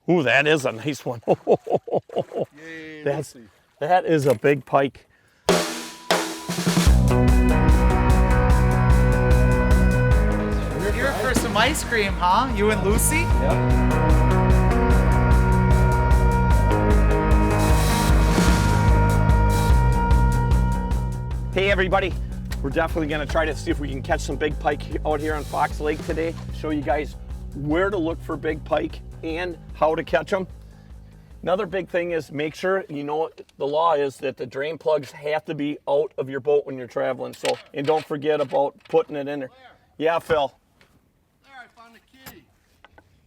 Ooh, that is a nice one. Yay, That is a big pike. You're here for some ice cream, huh? You and Lucy? Yep. Hey everybody, we're definitely gonna try to see if we can catch some big pike out here on Fox Lake today. Show you guys where to look for big pike and how to catch them. Another big thing is make sure, you know, the law is that the drain plugs have to be out of your boat when you're traveling. So, and don't forget about putting it in there. Yeah, Phil. There, I found a kitty.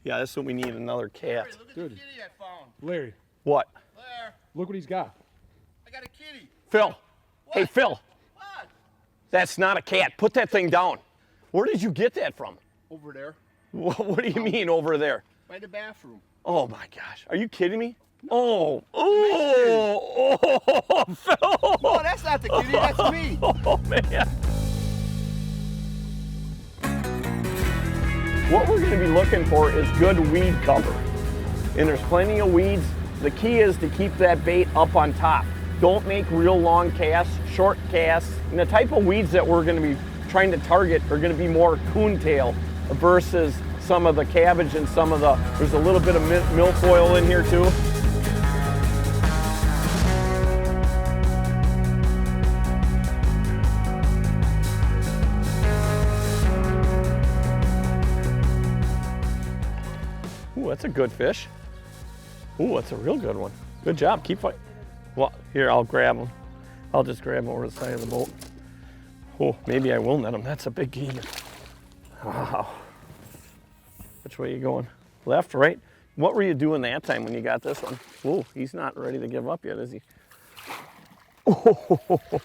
Yeah, this is what we need, another cat. Larry, look at the kitty I found. Larry, What? There, look what he's got. I got a kitty. Phil. Hey, What? Phil. What? That's not a cat. Put that thing down. Where did you get that from? Over there, What do you mean over there? by the bathroom. Oh my gosh. Are you kidding me? Oh, Phil. No, that's not the kitty, that's me. Oh man. What we're gonna be looking for is good weed cover. And there's plenty of weeds. The key is to keep that bait up on top. Don't make real long casts, short casts. And the type of weeds that we're gonna be trying to target are gonna be more coontail versus some of the cabbage and some of the, there's a little bit of milfoil in here too. Ooh, that's a good fish. Ooh, that's a real good one. Good job, keep fighting. Well, here, I'll grab him. I'll just grab him over the side of the boat. Oh, maybe I will net him. That's a big gainer. Wow. Which way are you going? Left, right? What were you doing that time when you got this one? Whoa, he's not ready to give up yet, is he? Oh,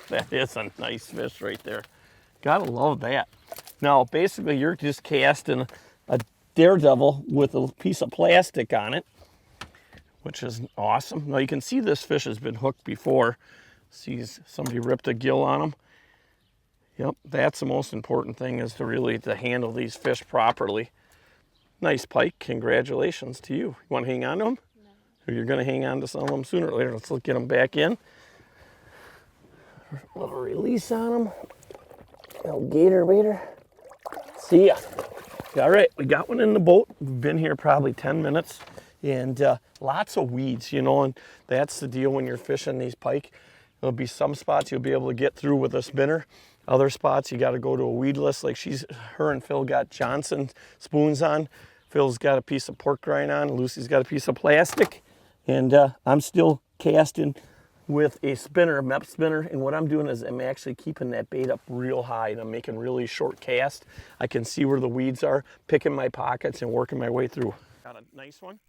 that is a nice fish right there. Gotta love that. Now, basically, you're just casting a daredevil with a piece of plastic on it, which is awesome. Now, you can see this fish has been hooked before. See, somebody ripped a gill on him. Yep, that's the most important thing, is to handle these fish properly. Nice pike, congratulations to you. You want to hang on to them? No. Or you're going to hang on to some of them sooner or later. Let's get them back in. A little release on them. Little gator baiter. See ya. All right, we got one in the boat. We've been here probably 10 minutes. And lots of weeds, you know, and that's the deal when you're fishing these pike. There'll be some spots you'll be able to get through with a spinner. Other spots you got to go to a weedless, like her and Phil got Johnson spoons on. Phil's got a piece of pork rind on. Lucy's got a piece of plastic. And I'm still casting with a spinner, a MEP spinner. And what I'm doing is I'm actually keeping that bait up real high, and I'm making really short casts. I can see where the weeds are, picking my pockets and working my way through. Got a nice one.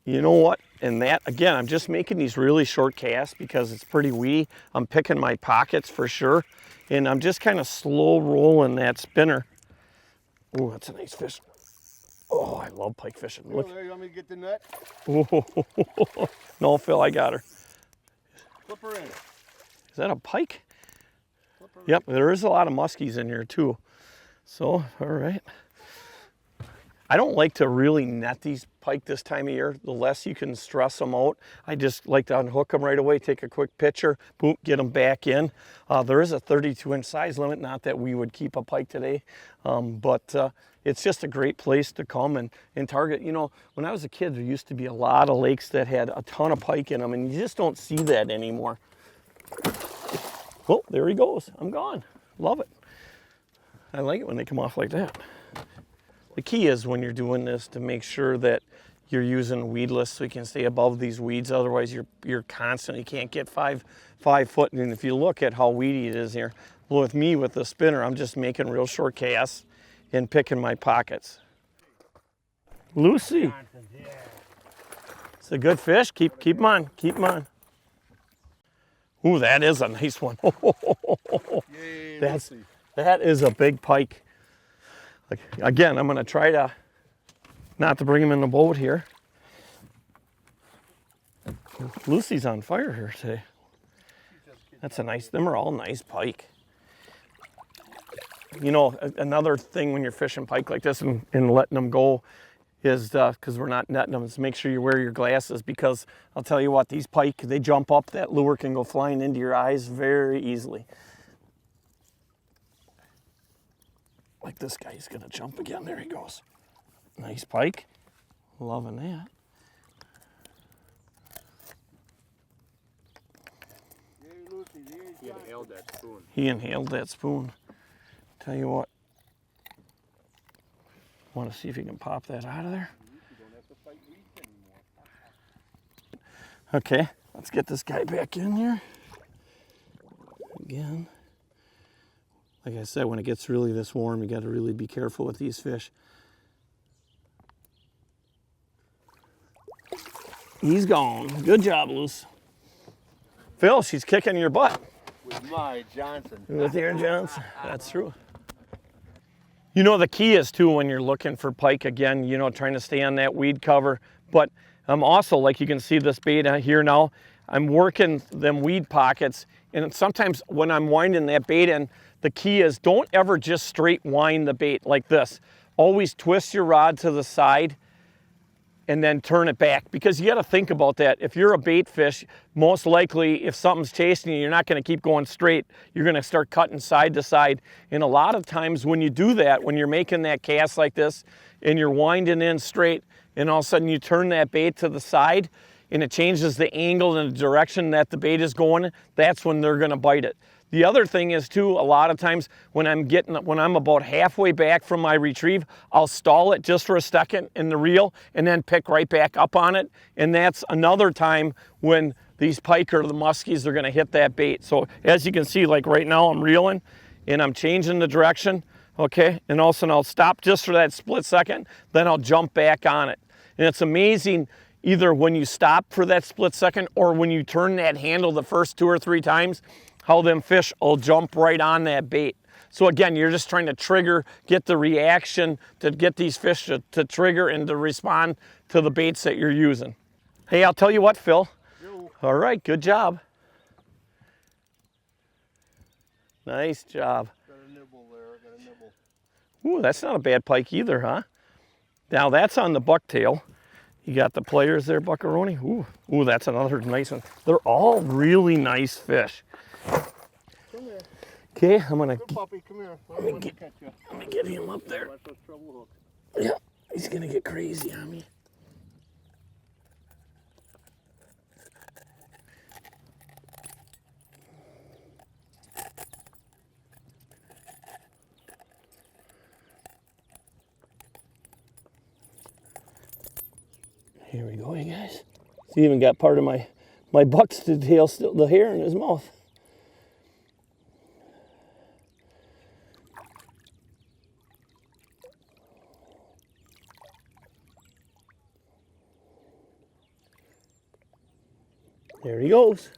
You know what? And that, again, I'm just making these really short casts because it's pretty weedy. I'm picking my pockets for sure. And I'm just kind of slow rolling that spinner. Oh, that's a nice fish. Oh, I love pike fishing. Look. Larry, you want me to get the net? Oh, no, Phil, I got her. Flip her in. Is that a pike? Yep, there is a lot of muskies in here too. So, all right. I don't like to really net these pike this time of year. The less you can stress them out. I just like to unhook them right away, take a quick picture, boom, get them back in. There is a 32-inch size limit, not that we would keep a pike today, but it's just a great place to come and target. You know, when I was a kid, there used to be a lot of lakes that had a ton of pike in them, and you just don't see that anymore. Oh, there he goes. I'm gone. Love it. I like it when they come off like that. The key is when you're doing this to make sure that you're using weedless so you can stay above these weeds. Otherwise, you're constantly, you can't get five foot. And if you look at how weedy it is here, well, with me with the spinner, I'm just making real short casts and picking my pockets. Lucy, it's a good fish. Keep them on. Keep them on. Ooh, that is a nice one. Yay, That is a big pike. Like, again, I'm going to try to not to bring him in the boat here. Lucy's on fire here today. That's a nice, them are all nice pike. You know, another thing when you're fishing pike like this and letting them go, is because we're not netting them, is make sure you wear your glasses, because I'll tell you what, these pike, they jump up, that lure can go flying into your eyes very easily. Like this guy, he's gonna jump again. There he goes. Nice pike. Loving that. He inhaled that spoon. He inhaled that spoon. Tell you what. Want to see if you can pop that out of there? You don't have to fight weeds anymore. Okay, let's get this guy back in here. Again. Like I said, when it gets really this warm, you got to really be careful with these fish. He's gone. Good job, Luce. Phil, she's kicking your butt. With my Johnson. With your Johnson. That's true. You know, the key is too, when you're looking for pike, again, you know, trying to stay on that weed cover. But I'm also, like you can see this bait here now, I'm working them weed pockets. And sometimes when I'm winding that bait in, the key is don't ever just straight wind the bait like this. Always twist your rod to the side and then turn it back, because you got to think about that. If you're a bait fish, most likely if something's chasing you, you're not going to keep going straight. You're going to start cutting side to side. And a lot of times when you do that, when you're making that cast like this and you're winding in straight, and all of a sudden you turn that bait to the side and it changes the angle and the direction that the bait is going, that's when they're going to bite it. The other thing is too, a lot of times when I'm about halfway back from my retrieve, I'll stall it just for a second in the reel and then pick right back up on it. And that's another time when these pike or the muskies are gonna hit that bait. So as you can see, like right now I'm reeling and I'm changing the direction, okay? And all of a sudden I'll stop just for that split second, then I'll jump back on it. And it's amazing, either when you stop for that split second or when you turn that handle the first 2 or 3 times, how them fish will jump right on that bait. So again, you're just trying to trigger, get the reaction to get these fish to trigger and to respond to the baits that you're using. Hey, I'll tell you what, Phil. Yo. All right, good job. Nice job. Got a nibble there, got a nibble. Ooh, that's not a bad pike either, huh? Now that's on the bucktail. You got the players there, Buckaroni. Ooh, that's another nice one. They're all really nice fish. Come here. Okay, I'm gonna Good puppy, come here. I'm gonna catch you. let me get him up there. Watch those trouble hooks. Yeah, he's gonna get crazy on me. Here we go, you guys. He even got part of my buck's tail, still the hair in his mouth. There he goes.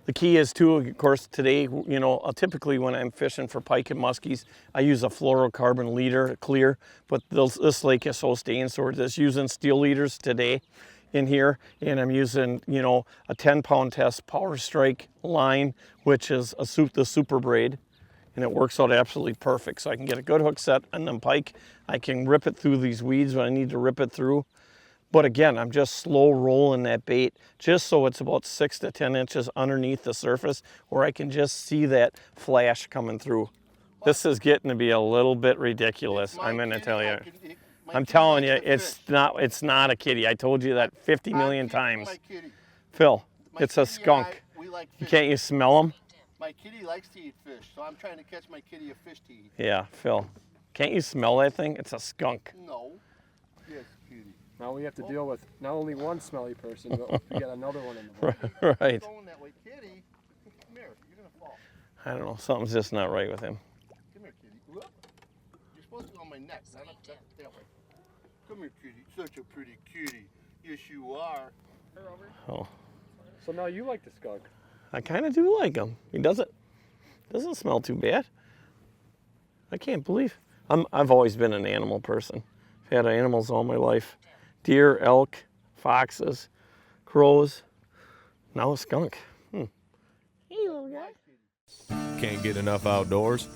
The key is too, of course, today, you know, typically when I'm fishing for pike and muskies, I use a fluorocarbon leader, clear, but this lake is so stained, so we're just using steel leaders today in here, and I'm using, you know, a 10-pound test Power Strike line, which is the super braid, and it works out absolutely perfect. So I can get a good hook set on them pike. I can rip it through these weeds when I need to rip it through. But again, I'm just slow rolling that bait just so it's about 6 to 10 inches underneath the surface where I can just see that flash coming through. This is getting to be a little bit ridiculous, I'm gonna tell you. I'm telling you, it's not a kitty. I told you that 50 million times. Phil, it's a skunk. Can't you smell them? My kitty likes to eat fish, so I'm trying to catch my kitty a fish to eat. Yeah, Phil. Can't you smell that thing? It's a skunk. No. Yes, kitty. Now we have to deal with not only one smelly person, but we got another one in the boat. Right. Going that way, kitty. Come here, you're gonna fall. I don't know, something's just not right with him. Come here, kitty. Whoop. You're supposed to be on my neck, not up that way. Come here, kitty. Such a pretty kitty. Yes, you are. Her over. Oh, So now you like the skunk. I kind of do like him. He doesn't smell too bad. I can't believe. I've always been an animal person. I've had animals all my life. Deer, elk, foxes, crows, now a skunk. Hey, little guy. Can't get enough outdoors?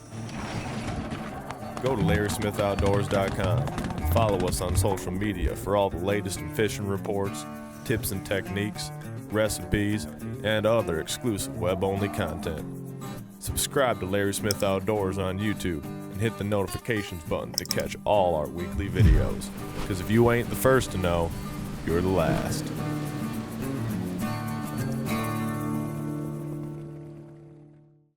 Go to LarrySmithOutdoors.com. follow us on social media for all the latest in fishing reports, tips and techniques, recipes, and other exclusive web-only content. Subscribe to Larry Smith Outdoors on YouTube and hit the notifications button to catch all our weekly videos. Because if you ain't the first to know, you're the last.